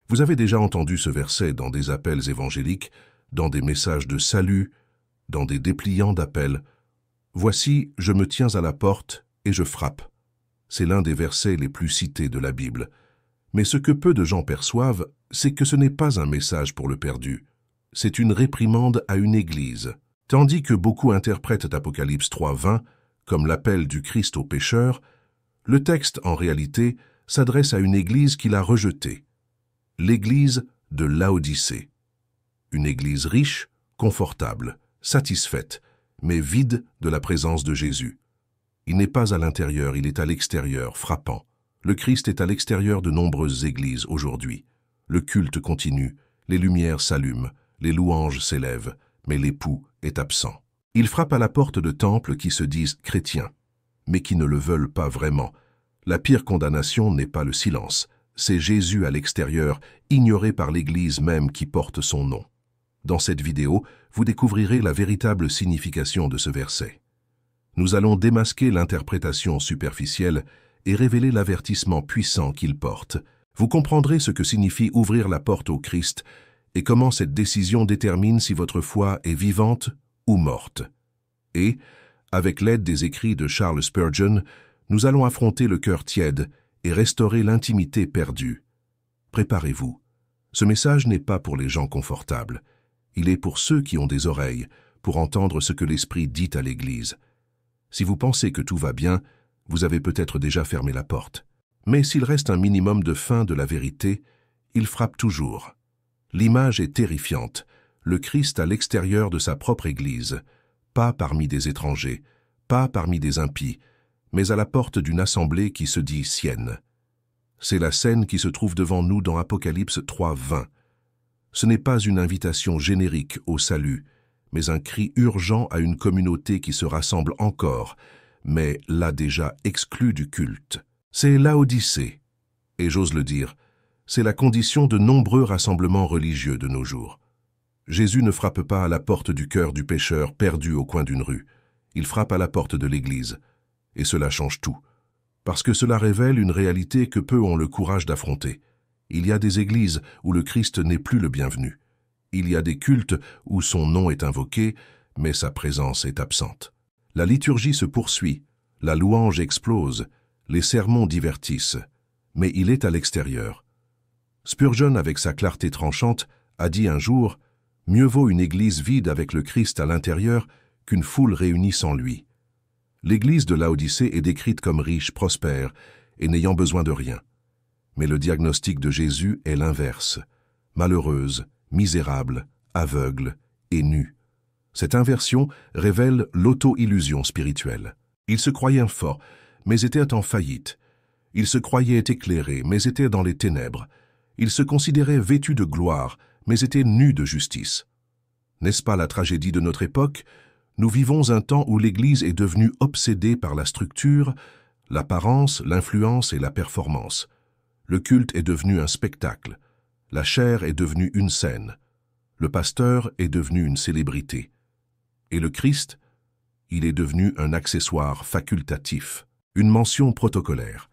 Vous avez déjà entendu ce verset dans des appels évangéliques, dans des messages de salut, dans des dépliants d'appels. « Voici, je me tiens à la porte et je frappe ». C'est l'un des versets les plus cités de la Bible. Mais ce que peu de gens perçoivent, c'est que ce n'est pas un message pour le perdu. C'est une réprimande à une église. Tandis que beaucoup interprètent Apocalypse 3:20 comme l'appel du Christ aux pécheurs, le texte, en réalité, s'adresse à une église qu'il a rejetée. L'église de Laodicée. Une église riche, confortable, satisfaite, mais vide de la présence de Jésus. Il n'est pas à l'intérieur, il est à l'extérieur, frappant. Le Christ est à l'extérieur de nombreuses églises aujourd'hui. Le culte continue, les lumières s'allument, les louanges s'élèvent, mais l'époux est absent. Il frappe à la porte de temples qui se disent chrétiens, mais qui ne le veulent pas vraiment. La pire condamnation n'est pas le silence, c'est Jésus à l'extérieur, ignoré par l'Église même qui porte son nom. Dans cette vidéo, vous découvrirez la véritable signification de ce verset. Nous allons démasquer l'interprétation superficielle et révéler l'avertissement puissant qu'il porte. Vous comprendrez ce que signifie ouvrir la porte au Christ et comment cette décision détermine si votre foi est vivante ou morte. Et, avec l'aide des écrits de Charles Spurgeon, nous allons affronter le cœur tiède et restaurer l'intimité perdue. Préparez-vous. Ce message n'est pas pour les gens confortables. Il est pour ceux qui ont des oreilles, pour entendre ce que l'Esprit dit à l'Église. Si vous pensez que tout va bien, vous avez peut-être déjà fermé la porte. Mais s'il reste un minimum de fin de la vérité, il frappe toujours. L'image est terrifiante. Le Christ à l'extérieur de sa propre Église, pas parmi des étrangers, pas parmi des impies, mais à la porte d'une assemblée qui se dit sienne. C'est la scène qui se trouve devant nous dans Apocalypse 3:20. Ce n'est pas une invitation générique au salut, mais un cri urgent à une communauté qui se rassemble encore, mais l'a déjà exclue du culte. C'est Laodicée, et j'ose le dire, c'est la condition de nombreux rassemblements religieux de nos jours. Jésus ne frappe pas à la porte du cœur du pécheur perdu au coin d'une rue. Il frappe à la porte de l'Église. Et cela change tout. Parce que cela révèle une réalité que peu ont le courage d'affronter. Il y a des églises où le Christ n'est plus le bienvenu. Il y a des cultes où son nom est invoqué, mais sa présence est absente. La liturgie se poursuit, la louange explose, les sermons divertissent, mais il est à l'extérieur. Spurgeon, avec sa clarté tranchante, a dit un jour « Mieux vaut une église vide avec le Christ à l'intérieur qu'une foule réunie sans lui ». L'église de Laodicée est décrite comme riche, prospère et n'ayant besoin de rien. Mais le diagnostic de Jésus est l'inverse. Malheureuse, misérable, aveugle et nue. Cette inversion révèle l'auto-illusion spirituelle. Il se croyait fort, mais était en faillite. Il se croyait éclairé, mais était dans les ténèbres. Il se considérait vêtu de gloire, mais était nu de justice. N'est-ce pas la tragédie de notre époque ? Nous vivons un temps où l'Église est devenue obsédée par la structure, l'apparence, l'influence et la performance. Le culte est devenu un spectacle. La chair est devenue une scène. Le pasteur est devenu une célébrité. Et le Christ, il est devenu un accessoire facultatif, une mention protocolaire.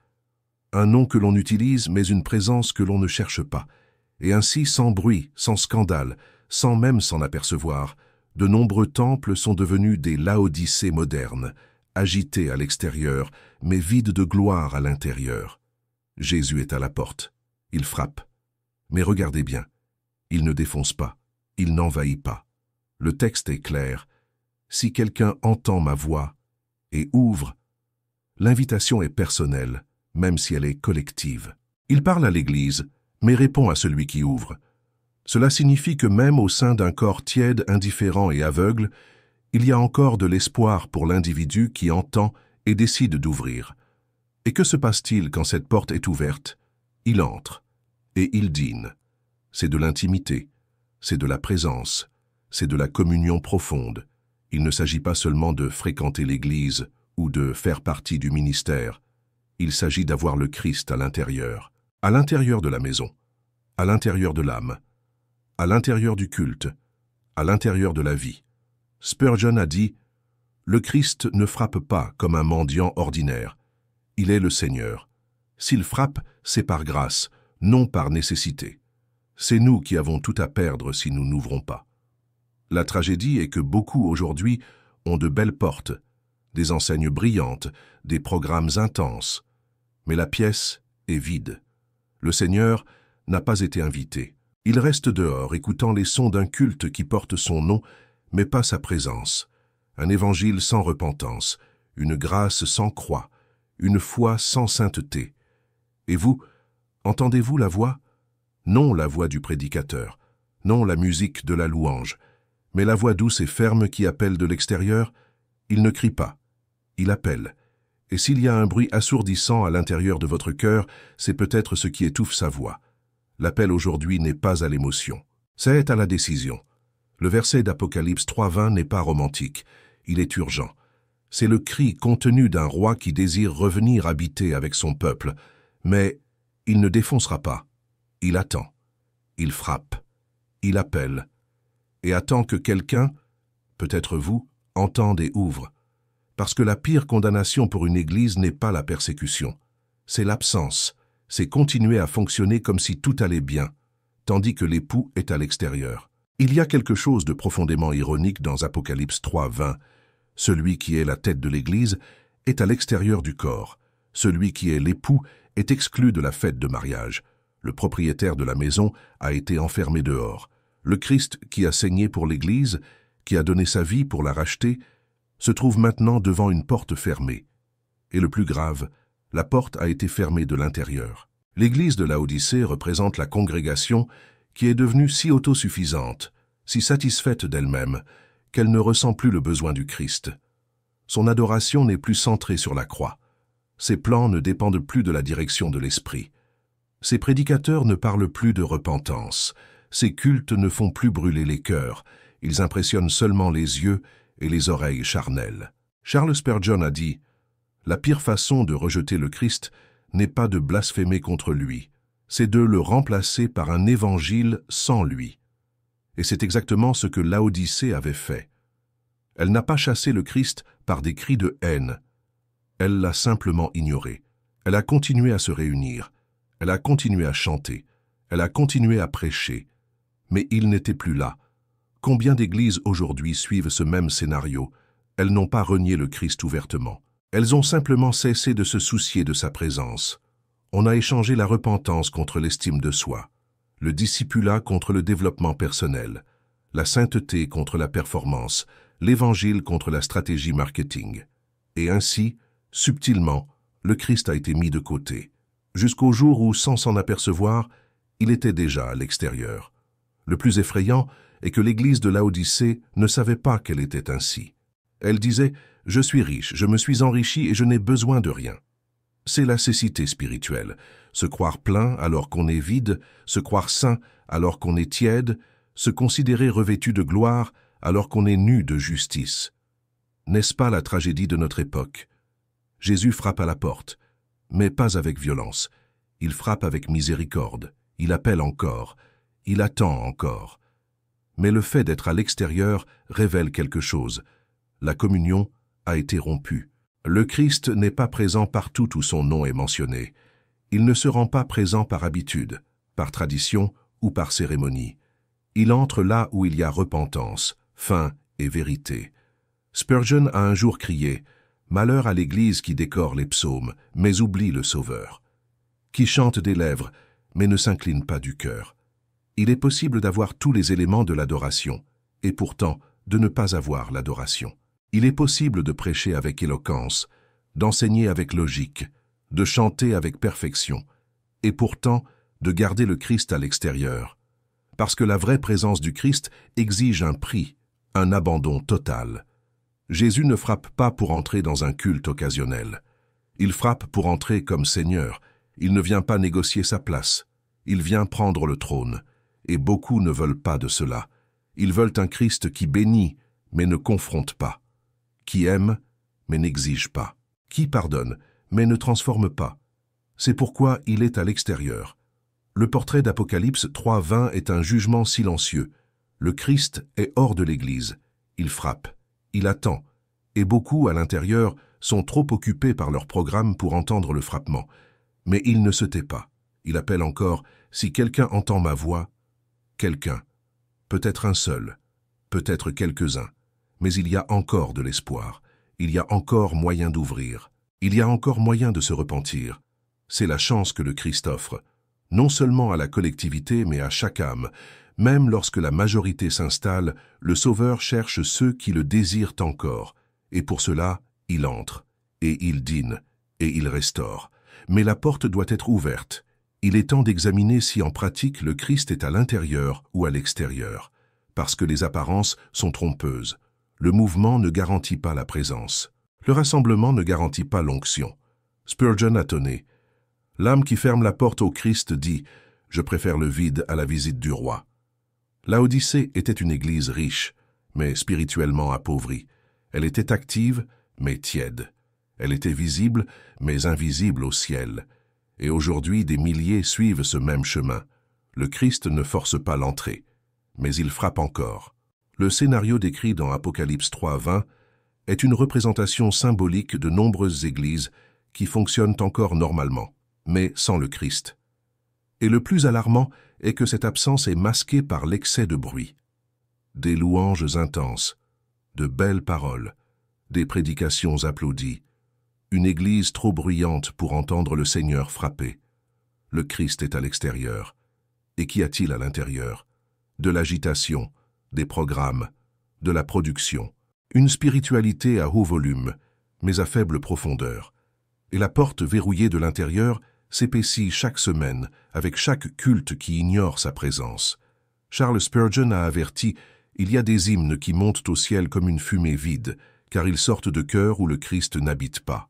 Un nom que l'on utilise, mais une présence que l'on ne cherche pas. Et ainsi, sans bruit, sans scandale, sans même s'en apercevoir, de nombreux temples sont devenus des Laodicées modernes, agités à l'extérieur, mais vides de gloire à l'intérieur. Jésus est à la porte. Il frappe. Mais regardez bien. Il ne défonce pas. Il n'envahit pas. Le texte est clair. Si quelqu'un entend ma voix et ouvre, l'invitation est personnelle, même si elle est collective. Il parle à l'Église, mais répond à celui qui ouvre. Cela signifie que même au sein d'un corps tiède, indifférent et aveugle, il y a encore de l'espoir pour l'individu qui entend et décide d'ouvrir. Et que se passe-t-il quand cette porte est ouverte? Il entre, et il dîne. C'est de l'intimité, c'est de la présence, c'est de la communion profonde. Il ne s'agit pas seulement de fréquenter l'Église ou de faire partie du ministère. Il s'agit d'avoir le Christ à l'intérieur de la maison, à l'intérieur de l'âme, à l'intérieur du culte, à l'intérieur de la vie. Spurgeon a dit « Le Christ ne frappe pas comme un mendiant ordinaire. Il est le Seigneur. S'il frappe, c'est par grâce, non par nécessité. C'est nous qui avons tout à perdre si nous n'ouvrons pas. La tragédie est que beaucoup aujourd'hui ont de belles portes, des enseignes brillantes, des programmes intenses. Mais la pièce est vide. Le Seigneur n'a pas été invité. Il reste dehors, écoutant les sons d'un culte qui porte son nom, mais pas sa présence. Un évangile sans repentance, une grâce sans croix, une foi sans sainteté. Et vous, entendez-vous la voix? Non la voix du prédicateur, non la musique de la louange, mais la voix douce et ferme qui appelle de l'extérieur. Il ne crie pas, il appelle. Et s'il y a un bruit assourdissant à l'intérieur de votre cœur, c'est peut-être ce qui étouffe sa voix. L'appel aujourd'hui n'est pas à l'émotion, c'est à la décision. Le verset d'Apocalypse 3:20 n'est pas romantique, il est urgent. C'est le cri contenu d'un roi qui désire revenir habiter avec son peuple, mais il ne défoncera pas. Il attend, il frappe, il appelle, et attend que quelqu'un, peut-être vous, entende et ouvre. Parce que la pire condamnation pour une église n'est pas la persécution, c'est l'absence, c'est continuer à fonctionner comme si tout allait bien, tandis que l'époux est à l'extérieur. Il y a quelque chose de profondément ironique dans Apocalypse 3:20. Celui qui est la tête de l'église est à l'extérieur du corps. Celui qui est l'époux est exclu de la fête de mariage. Le propriétaire de la maison a été enfermé dehors. Le Christ qui a saigné pour l'Église, qui a donné sa vie pour la racheter, se trouve maintenant devant une porte fermée. Et le plus grave, la porte a été fermée de l'intérieur. L'Église de Laodicée représente la congrégation qui est devenue si autosuffisante, si satisfaite d'elle-même, qu'elle ne ressent plus le besoin du Christ. Son adoration n'est plus centrée sur la croix. Ses plans ne dépendent plus de la direction de l'Esprit. Ses prédicateurs ne parlent plus de repentance. Ses cultes ne font plus brûler les cœurs. Ils impressionnent seulement les yeux et les oreilles charnelles. Charles Spurgeon a dit « La pire façon de rejeter le Christ n'est pas de blasphémer contre lui, c'est de le remplacer par un évangile sans lui. » Et c'est exactement ce que Laodicée avait fait. Elle n'a pas chassé le Christ par des cris de haine. Elle l'a simplement ignoré. Elle a continué à se réunir. Elle a continué à chanter. Elle a continué à prêcher. Mais il n'était plus là. Combien d'églises aujourd'hui suivent ce même scénario? Elles n'ont pas renié le Christ ouvertement. Elles ont simplement cessé de se soucier de sa présence. On a échangé la repentance contre l'estime de soi, le discipulat contre le développement personnel, la sainteté contre la performance, l'évangile contre la stratégie marketing. Et ainsi, subtilement, le Christ a été mis de côté, jusqu'au jour où, sans s'en apercevoir, il était déjà à l'extérieur. Le plus effrayant est que l'église de Laodicée ne savait pas qu'elle était ainsi. Elle disait « Je suis riche, je me suis enrichi et je n'ai besoin de rien ». C'est la cécité spirituelle, se croire plein alors qu'on est vide, se croire saint alors qu'on est tiède, se considérer revêtu de gloire alors qu'on est nu de justice. N'est-ce pas la tragédie de notre époque? Jésus frappe à la porte, mais pas avec violence. Il frappe avec miséricorde, il appelle encore, il attend encore. Mais le fait d'être à l'extérieur révèle quelque chose. La communion a été rompue. Le Christ n'est pas présent partout où son nom est mentionné. Il ne se rend pas présent par habitude, par tradition ou par cérémonie. Il entre là où il y a repentance, faim et vérité. Spurgeon a un jour crié « Malheur à l'Église qui décore les psaumes, mais oublie le Sauveur, qui chante des lèvres, mais ne s'incline pas du cœur. » Il est possible d'avoir tous les éléments de l'adoration, et pourtant de ne pas avoir l'adoration. Il est possible de prêcher avec éloquence, d'enseigner avec logique, de chanter avec perfection, et pourtant de garder le Christ à l'extérieur. Parce que la vraie présence du Christ exige un prix, un abandon total. Jésus ne frappe pas pour entrer dans un culte occasionnel. Il frappe pour entrer comme Seigneur. Il ne vient pas négocier sa place. Il vient prendre le trône. Et beaucoup ne veulent pas de cela. Ils veulent un Christ qui bénit, mais ne confronte pas, qui aime, mais n'exige pas, qui pardonne, mais ne transforme pas. C'est pourquoi il est à l'extérieur. Le portrait d'Apocalypse 3:20 est un jugement silencieux. Le Christ est hors de l'Église. Il frappe, il attend, et beaucoup à l'intérieur sont trop occupés par leur programme pour entendre le frappement. Mais il ne se tait pas. Il appelle encore « Si quelqu'un entend ma voix, quelqu'un, peut-être un seul, peut-être quelques-uns, mais il y a encore de l'espoir, il y a encore moyen d'ouvrir, il y a encore moyen de se repentir. C'est la chance que le Christ offre, non seulement à la collectivité mais à chaque âme. Même lorsque la majorité s'installe, le Sauveur cherche ceux qui le désirent encore, et pour cela, il entre, et il dîne, et il restaure. Mais la porte doit être ouverte. Il est temps d'examiner si en pratique le Christ est à l'intérieur ou à l'extérieur, parce que les apparences sont trompeuses. Le mouvement ne garantit pas la présence. Le rassemblement ne garantit pas l'onction. Spurgeon a tonné. L'âme qui ferme la porte au Christ dit « Je préfère le vide à la visite du roi ». Laodicée était une église riche, mais spirituellement appauvrie. Elle était active, mais tiède. Elle était visible, mais invisible au ciel. Et aujourd'hui, des milliers suivent ce même chemin. Le Christ ne force pas l'entrée, mais il frappe encore. Le scénario décrit dans Apocalypse 3:20 est une représentation symbolique de nombreuses églises qui fonctionnent encore normalement, mais sans le Christ. Et le plus alarmant est que cette absence est masquée par l'excès de bruit. Des louanges intenses, de belles paroles, des prédications applaudies, une église trop bruyante pour entendre le Seigneur frapper. Le Christ est à l'extérieur. Et qu'y a-t-il à l'intérieur? De l'agitation, des programmes, de la production, une spiritualité à haut volume, mais à faible profondeur. Et la porte verrouillée de l'intérieur s'épaissit chaque semaine avec chaque culte qui ignore sa présence. Charles Spurgeon a averti « Il y a des hymnes qui montent au ciel comme une fumée vide, car ils sortent de cœurs où le Christ n'habite pas. »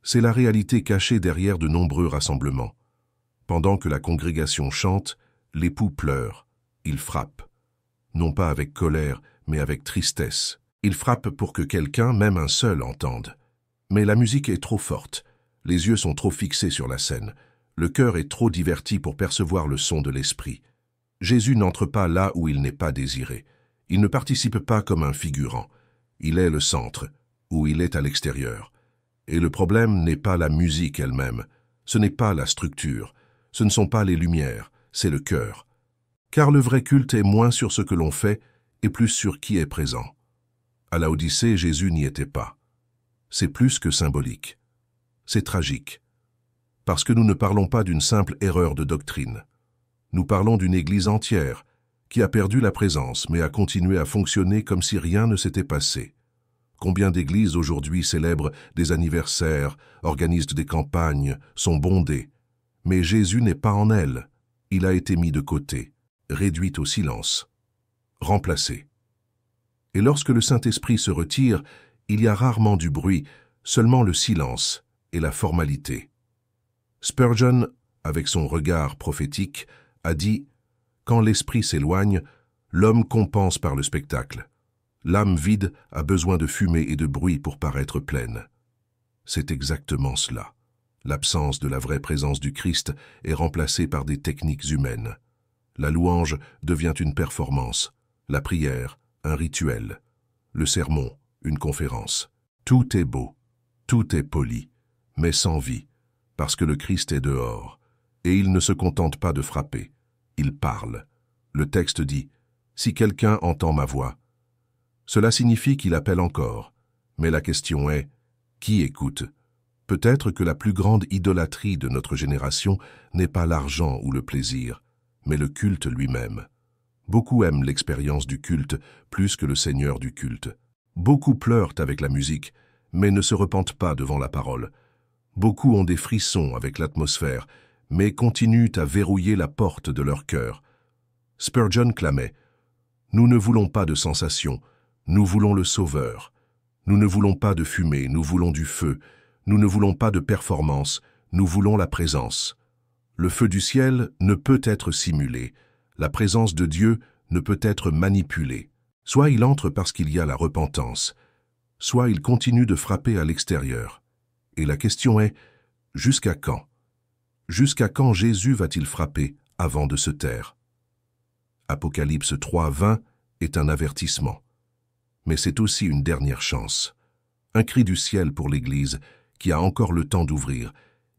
C'est la réalité cachée derrière de nombreux rassemblements. Pendant que la congrégation chante, l'époux pleure, il frappe. Non pas avec colère, mais avec tristesse. Il frappe pour que quelqu'un, même un seul, entende. Mais la musique est trop forte. Les yeux sont trop fixés sur la scène. Le cœur est trop diverti pour percevoir le son de l'esprit. Jésus n'entre pas là où il n'est pas désiré. Il ne participe pas comme un figurant. Il est le centre, où il est à l'extérieur. Et le problème n'est pas la musique elle-même. Ce n'est pas la structure. Ce ne sont pas les lumières. C'est le cœur. Car le vrai culte est moins sur ce que l'on fait et plus sur qui est présent. À Laodicée, Jésus n'y était pas. C'est plus que symbolique. C'est tragique. Parce que nous ne parlons pas d'une simple erreur de doctrine. Nous parlons d'une église entière qui a perdu la présence mais a continué à fonctionner comme si rien ne s'était passé. Combien d'églises aujourd'hui célèbrent des anniversaires, organisent des campagnes, sont bondées. Mais Jésus n'est pas en elles. Il a été mis de côté, réduit au silence, remplacé. Et lorsque le Saint-Esprit se retire, il y a rarement du bruit, seulement le silence et la formalité. Spurgeon, avec son regard prophétique, a dit « Quand l'esprit s'éloigne, l'homme compense par le spectacle. L'âme vide a besoin de fumée et de bruit pour paraître pleine. » C'est exactement cela. L'absence de la vraie présence du Christ est remplacée par des techniques humaines. La louange devient une performance, la prière, un rituel, le sermon, une conférence. Tout est beau, tout est poli, mais sans vie, parce que le Christ est dehors, et il ne se contente pas de frapper, il parle. Le texte dit « Si quelqu'un entend ma voix », cela signifie qu'il appelle encore, mais la question est « Qui écoute ?» Peut-être que la plus grande idolâtrie de notre génération n'est pas l'argent ou le plaisir, mais le culte lui-même. Beaucoup aiment l'expérience du culte plus que le Seigneur du culte. Beaucoup pleurent avec la musique, mais ne se repentent pas devant la parole. Beaucoup ont des frissons avec l'atmosphère, mais continuent à verrouiller la porte de leur cœur. Spurgeon clamait « Nous ne voulons pas de sensations, nous voulons le Sauveur. Nous ne voulons pas de fumée, nous voulons du feu. Nous ne voulons pas de performance, nous voulons la présence. Le feu du ciel ne peut être simulé. La présence de Dieu ne peut être manipulée. Soit il entre parce qu'il y a la repentance, soit il continue de frapper à l'extérieur. Et la question est, jusqu'à quand? Jusqu'à quand Jésus va-t-il frapper avant de se taire? Apocalypse 3:20 est un avertissement. Mais c'est aussi une dernière chance. Un cri du ciel pour l'Église qui a encore le temps d'ouvrir.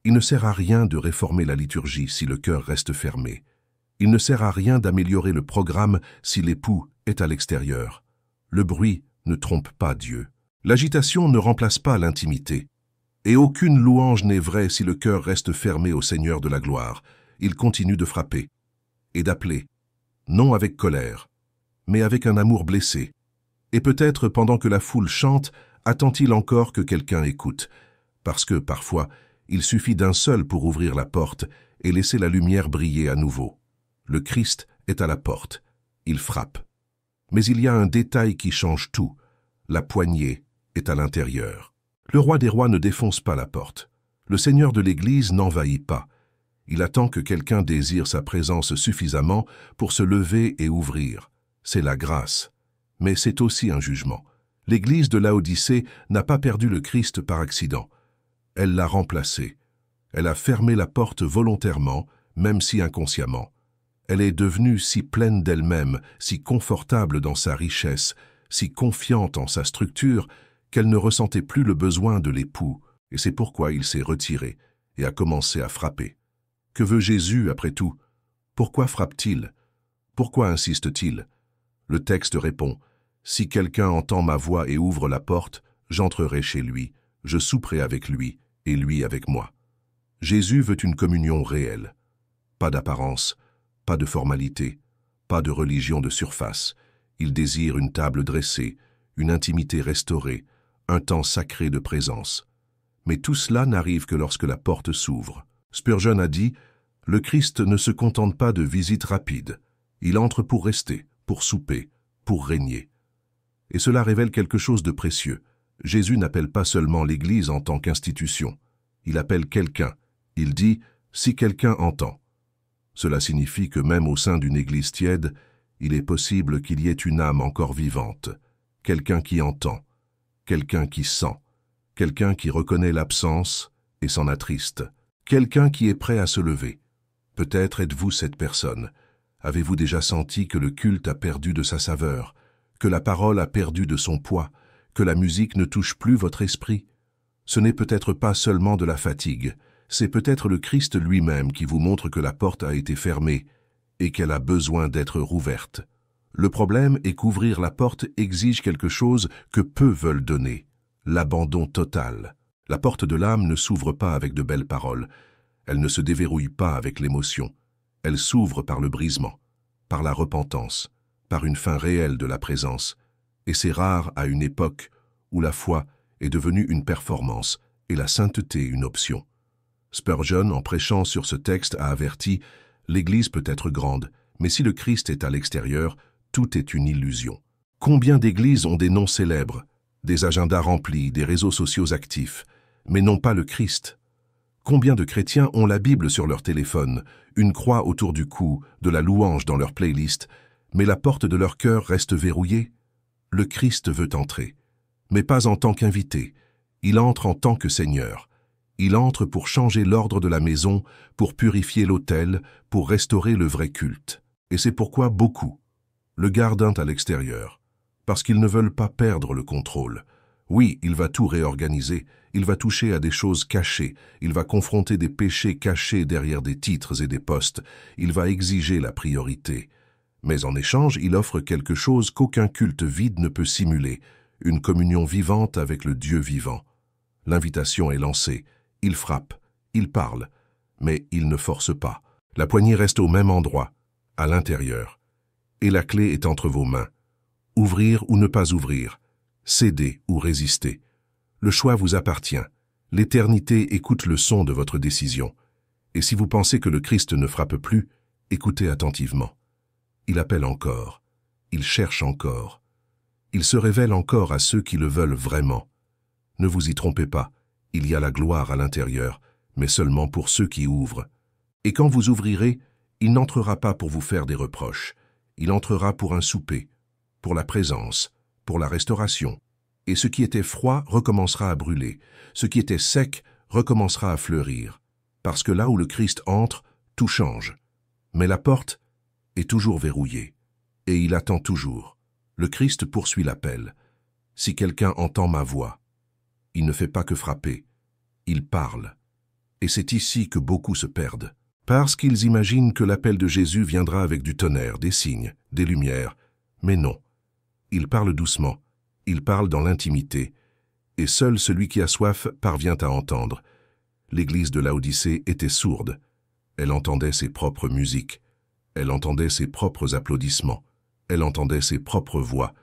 Il ne sert à rien de réformer la liturgie si le cœur reste fermé. Il ne sert à rien d'améliorer le programme si l'époux est à l'extérieur. Le bruit ne trompe pas Dieu. L'agitation ne remplace pas l'intimité. Et aucune louange n'est vraie si le cœur reste fermé au Seigneur de la gloire. Il continue de frapper et d'appeler, non avec colère, mais avec un amour blessé. Et peut-être pendant que la foule chante, attend-il encore que quelqu'un écoute, parce que, parfois, il suffit d'un seul pour ouvrir la porte et laisser la lumière briller à nouveau. Le Christ est à la porte. Il frappe. Mais il y a un détail qui change tout. La poignée est à l'intérieur. Le roi des rois ne défonce pas la porte. Le Seigneur de l'Église n'envahit pas. Il attend que quelqu'un désire sa présence suffisamment pour se lever et ouvrir. C'est la grâce. Mais c'est aussi un jugement. L'Église de Laodicée n'a pas perdu le Christ par accident. Elle l'a remplacé. Elle a fermé la porte volontairement, même si inconsciemment. Elle est devenue si pleine d'elle-même, si confortable dans sa richesse, si confiante en sa structure, qu'elle ne ressentait plus le besoin de l'époux, et c'est pourquoi il s'est retiré et a commencé à frapper. Que veut Jésus après tout? Pourquoi frappe-t-il? Pourquoi insiste-t-il? Le texte répond, « Si quelqu'un entend ma voix et ouvre la porte, j'entrerai chez lui, je souperai avec lui, et lui avec moi. » Jésus veut une communion réelle. Pas d'apparence, pas de formalité, pas de religion de surface. Il désire une table dressée, une intimité restaurée, un temps sacré de présence. Mais tout cela n'arrive que lorsque la porte s'ouvre. Spurgeon a dit, « Le Christ ne se contente pas de visites rapides. Il entre pour rester, pour souper, pour régner. » Et cela révèle quelque chose de précieux. Jésus n'appelle pas seulement l'Église en tant qu'institution. Il appelle quelqu'un. Il dit « si quelqu'un entend ». Cela signifie que même au sein d'une Église tiède, il est possible qu'il y ait une âme encore vivante, quelqu'un qui entend, quelqu'un qui sent, quelqu'un qui reconnaît l'absence et s'en attriste, quelqu'un qui est prêt à se lever. Peut-être êtes-vous cette personne. Avez-vous déjà senti que le culte a perdu de sa saveur, que la parole a perdu de son poids, que la musique ne touche plus votre esprit? Ce n'est peut-être pas seulement de la fatigue, c'est peut-être le Christ lui-même qui vous montre que la porte a été fermée et qu'elle a besoin d'être rouverte. Le problème est qu'ouvrir la porte exige quelque chose que peu veulent donner, l'abandon total. La porte de l'âme ne s'ouvre pas avec de belles paroles, elle ne se déverrouille pas avec l'émotion, elle s'ouvre par le brisement, par la repentance, par une fin réelle de la présence, et c'est rare à une époque où la foi est devenue une performance et la sainteté une option. Spurgeon, en prêchant sur ce texte, a averti « L'Église peut être grande, mais si le Christ est à l'extérieur, tout est une illusion. » Combien d'églises ont des noms célèbres, des agendas remplis, des réseaux sociaux actifs, mais non pas le Christ? Combien de chrétiens ont la Bible sur leur téléphone, une croix autour du cou, de la louange dans leur playlist, mais la porte de leur cœur reste verrouillée? Le Christ veut entrer, mais pas en tant qu'invité. Il entre en tant que Seigneur. Il entre pour changer l'ordre de la maison, pour purifier l'autel, pour restaurer le vrai culte. Et c'est pourquoi beaucoup le gardent à l'extérieur, parce qu'ils ne veulent pas perdre le contrôle. Oui, il va tout réorganiser, il va toucher à des choses cachées, il va confronter des péchés cachés derrière des titres et des postes, il va exiger la priorité. Mais en échange, il offre quelque chose qu'aucun culte vide ne peut simuler, une communion vivante avec le Dieu vivant. L'invitation est lancée. Il frappe, il parle, mais il ne force pas. La poignée reste au même endroit, à l'intérieur. Et la clé est entre vos mains. Ouvrir ou ne pas ouvrir, céder ou résister. Le choix vous appartient. L'éternité écoute le son de votre décision. Et si vous pensez que le Christ ne frappe plus, écoutez attentivement. Il appelle encore. Il cherche encore. Il se révèle encore à ceux qui le veulent vraiment. Ne vous y trompez pas. Il y a la gloire à l'intérieur, mais seulement pour ceux qui ouvrent. Et quand vous ouvrirez, il n'entrera pas pour vous faire des reproches. Il entrera pour un souper, pour la présence, pour la restauration. Et ce qui était froid recommencera à brûler. Ce qui était sec recommencera à fleurir. Parce que là où le Christ entre, tout change. Mais la porte est toujours verrouillée. Et il attend toujours. Le Christ poursuit l'appel. Si quelqu'un entend ma voix, il ne fait pas que frapper, il parle. Et c'est ici que beaucoup se perdent. Parce qu'ils imaginent que l'appel de Jésus viendra avec du tonnerre, des signes, des lumières. Mais non. Il parle doucement, il parle dans l'intimité, et seul celui qui a soif parvient à entendre. L'église de Laodicée était sourde. Elle entendait ses propres musiques, elle entendait ses propres applaudissements, elle entendait ses propres voix.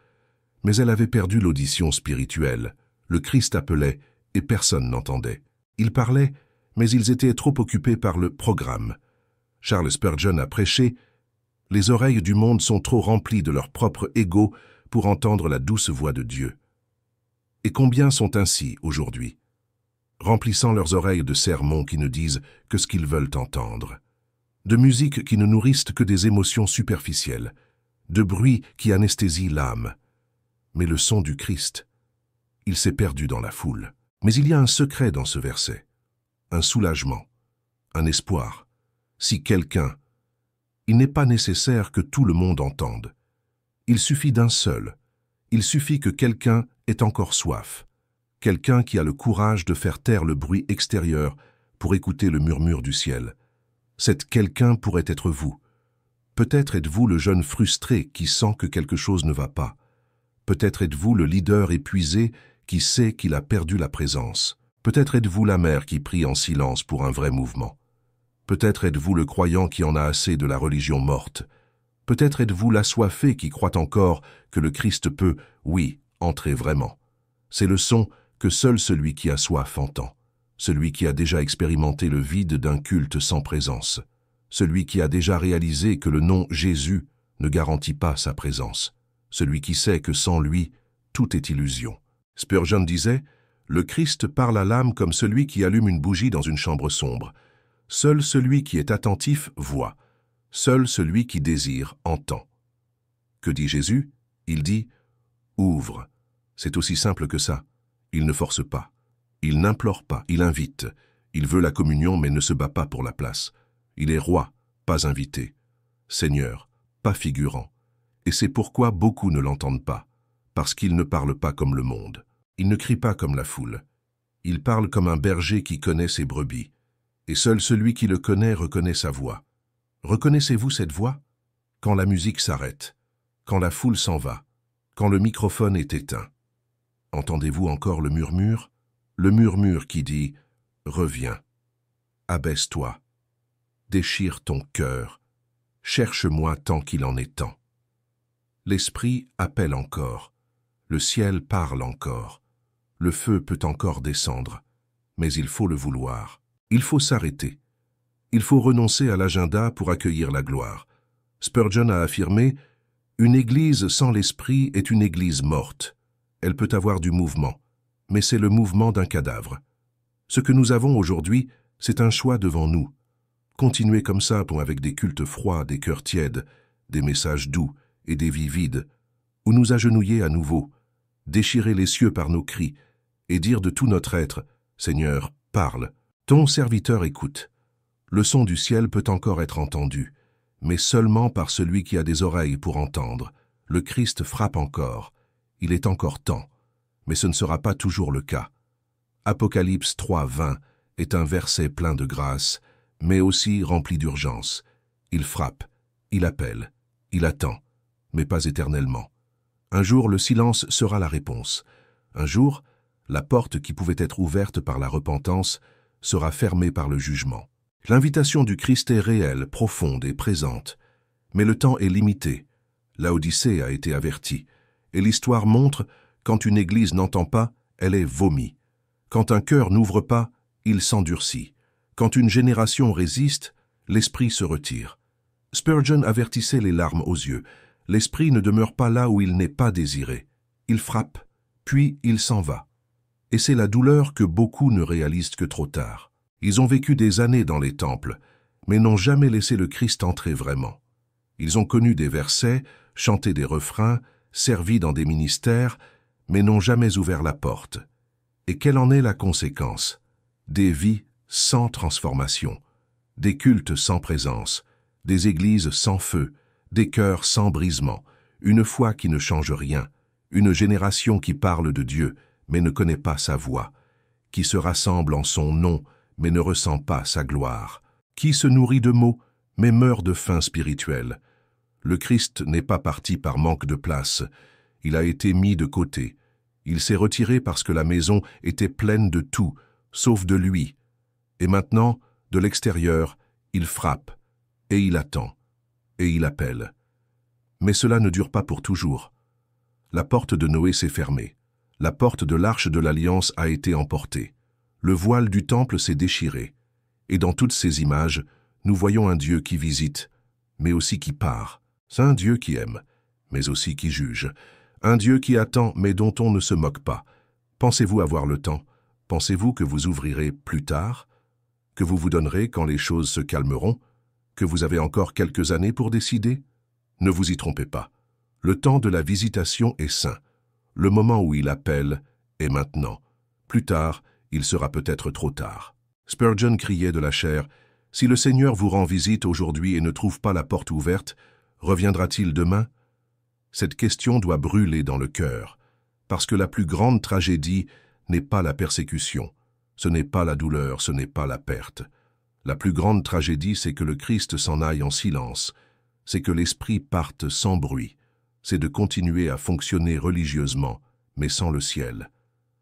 Mais elle avait perdu l'audition spirituelle. Le Christ appelait, et personne n'entendait. Il parlait, mais ils étaient trop occupés par le programme. Charles Spurgeon a prêché « Les oreilles du monde sont trop remplies de leur propre ego pour entendre la douce voix de Dieu. » Et combien sont ainsi aujourd'hui, remplissant leurs oreilles de sermons qui ne disent que ce qu'ils veulent entendre, de musiques qui ne nourrissent que des émotions superficielles, de bruits qui anesthésient l'âme. Mais le son du Christ, il s'est perdu dans la foule. Mais il y a un secret dans ce verset, un soulagement, un espoir. Si quelqu'un, il n'est pas nécessaire que tout le monde entende. Il suffit d'un seul. Il suffit que quelqu'un ait encore soif. Quelqu'un qui a le courage de faire taire le bruit extérieur pour écouter le murmure du ciel. Cet quelqu'un pourrait être vous. Peut-être êtes-vous le jeune frustré qui sent que quelque chose ne va pas. Peut-être êtes-vous le leader épuisé qui sait qu'il a perdu la présence. Peut-être êtes-vous la mère qui prie en silence pour un vrai mouvement. Peut-être êtes-vous le croyant qui en a assez de la religion morte. Peut-être êtes-vous l'assoiffé qui croit encore que le Christ peut, oui, entrer vraiment. C'est le son que seul celui qui a soif entend. Celui qui a déjà expérimenté le vide d'un culte sans présence. Celui qui a déjà réalisé que le nom Jésus ne garantit pas sa présence. Celui qui sait que sans lui, tout est illusion. Spurgeon disait « Le Christ parle à l'âme comme celui qui allume une bougie dans une chambre sombre. Seul celui qui est attentif voit. Seul celui qui désire entend. » Que dit Jésus? Il dit « Ouvre ». C'est aussi simple que ça. Il ne force pas. Il n'implore pas, il invite. Il veut la communion mais ne se bat pas pour la place. Il est roi, pas invité. Seigneur, pas figurant. Et c'est pourquoi beaucoup ne l'entendent pas. Parce qu'il ne parle pas comme le monde. Il ne crie pas comme la foule. Il parle comme un berger qui connaît ses brebis. Et seul celui qui le connaît reconnaît sa voix. Reconnaissez-vous cette voix? Quand la musique s'arrête, quand la foule s'en va, quand le microphone est éteint. Entendez-vous encore le murmure? Le murmure qui dit « Reviens, abaisse-toi, déchire ton cœur, cherche-moi tant qu'il en est temps. » L'esprit appelle encore, le ciel parle encore, le feu peut encore descendre, mais il faut le vouloir. Il faut s'arrêter. Il faut renoncer à l'agenda pour accueillir la gloire. Spurgeon a affirmé « Une église sans l'esprit est une église morte. Elle peut avoir du mouvement, mais c'est le mouvement d'un cadavre. Ce que nous avons aujourd'hui, c'est un choix devant nous. Continuer comme ça avec des cultes froids, des cœurs tièdes, des messages doux et des vies vides, ou nous agenouiller à nouveau, déchirer les cieux par nos cris et dire de tout notre être « Seigneur, parle, ton serviteur écoute ». Le son du ciel peut encore être entendu, mais seulement par celui qui a des oreilles pour entendre. Le Christ frappe encore. Il est encore temps, mais ce ne sera pas toujours le cas. Apocalypse 3:20 est un verset plein de grâce, mais aussi rempli d'urgence. Il frappe, il appelle, il attend, mais pas éternellement. Un jour, le silence sera la réponse. Un jour, la porte qui pouvait être ouverte par la repentance sera fermée par le jugement. L'invitation du Christ est réelle, profonde et présente, mais le temps est limité. Laodicée a été avertie, et l'histoire montre, quand une église n'entend pas, elle est vomi. Quand un cœur n'ouvre pas, il s'endurcit. Quand une génération résiste, l'esprit se retire. Spurgeon avertissait les larmes aux yeux. L'esprit ne demeure pas là où il n'est pas désiré. Il frappe, puis il s'en va. Et c'est la douleur que beaucoup ne réalisent que trop tard. Ils ont vécu des années dans les temples, mais n'ont jamais laissé le Christ entrer vraiment. Ils ont connu des versets, chanté des refrains, servi dans des ministères, mais n'ont jamais ouvert la porte. Et quelle en est la conséquence? Des vies sans transformation, des cultes sans présence, des églises sans feu, des cœurs sans brisement, une foi qui ne change rien, une génération qui parle de Dieu, mais ne connaît pas sa voix, qui se rassemble en son nom, mais ne ressent pas sa gloire. Qui se nourrit de mots, mais meurt de faim spirituelle? Le Christ n'est pas parti par manque de place. Il a été mis de côté. Il s'est retiré parce que la maison était pleine de tout, sauf de lui. Et maintenant, de l'extérieur, il frappe, et il attend, et il appelle. Mais cela ne dure pas pour toujours. La porte de Noé s'est fermée. La porte de l'arche de l'Alliance a été emportée. Le voile du temple s'est déchiré. Et dans toutes ces images, nous voyons un Dieu qui visite, mais aussi qui part. C'est un Dieu qui aime, mais aussi qui juge. Un Dieu qui attend, mais dont on ne se moque pas. Pensez-vous avoir le temps? Pensez-vous que vous ouvrirez plus tard? Que vous vous donnerez quand les choses se calmeront? Que vous avez encore quelques années pour décider? Ne vous y trompez pas. Le temps de la visitation est saint. Le moment où il appelle est maintenant. Plus tard, il sera peut-être trop tard. Spurgeon criait de la chair, « Si le Seigneur vous rend visite aujourd'hui et ne trouve pas la porte ouverte, reviendra-t-il demain ?» Cette question doit brûler dans le cœur, parce que la plus grande tragédie n'est pas la persécution, ce n'est pas la douleur, ce n'est pas la perte. La plus grande tragédie, c'est que le Christ s'en aille en silence, c'est que l'Esprit parte sans bruit, c'est de continuer à fonctionner religieusement, mais sans le ciel.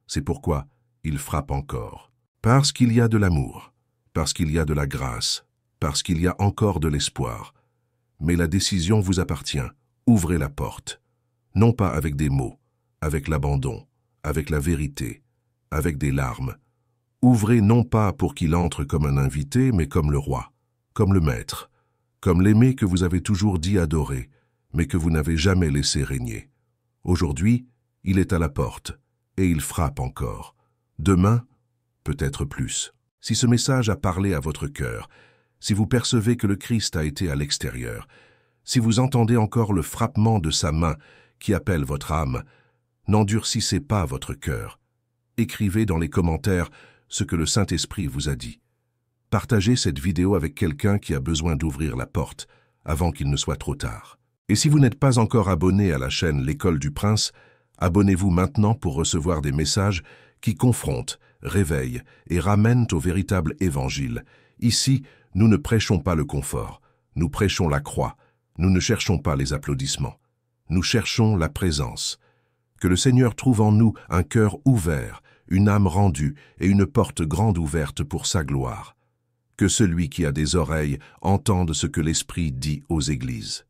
C'est pourquoi il frappe encore. Parce qu'il y a de l'amour, parce qu'il y a de la grâce, parce qu'il y a encore de l'espoir. Mais la décision vous appartient. Ouvrez la porte. Non pas avec des mots, avec l'abandon, avec la vérité, avec des larmes. Ouvrez non pas pour qu'il entre comme un invité, mais comme le roi, comme le maître, comme l'aimé que vous avez toujours dit adorer, mais que vous n'avez jamais laissé régner. Aujourd'hui, il est à la porte, et il frappe encore. Demain, peut-être plus. Si ce message a parlé à votre cœur, si vous percevez que le Christ a été à l'extérieur, si vous entendez encore le frappement de sa main qui appelle votre âme, n'endurcissez pas votre cœur. Écrivez dans les commentaires ce que le Saint-Esprit vous a dit. Partagez cette vidéo avec quelqu'un qui a besoin d'ouvrir la porte avant qu'il ne soit trop tard. Et si vous n'êtes pas encore abonné à la chaîne L'École du Prince, abonnez-vous maintenant pour recevoir des messages qui confrontent, réveillent et ramènent au véritable évangile. Ici, nous ne prêchons pas le confort, nous prêchons la croix. Nous ne cherchons pas les applaudissements. Nous cherchons la présence. Que le Seigneur trouve en nous un cœur ouvert, une âme rendue et une porte grande ouverte pour sa gloire. Que celui qui a des oreilles entende ce que l'Esprit dit aux églises.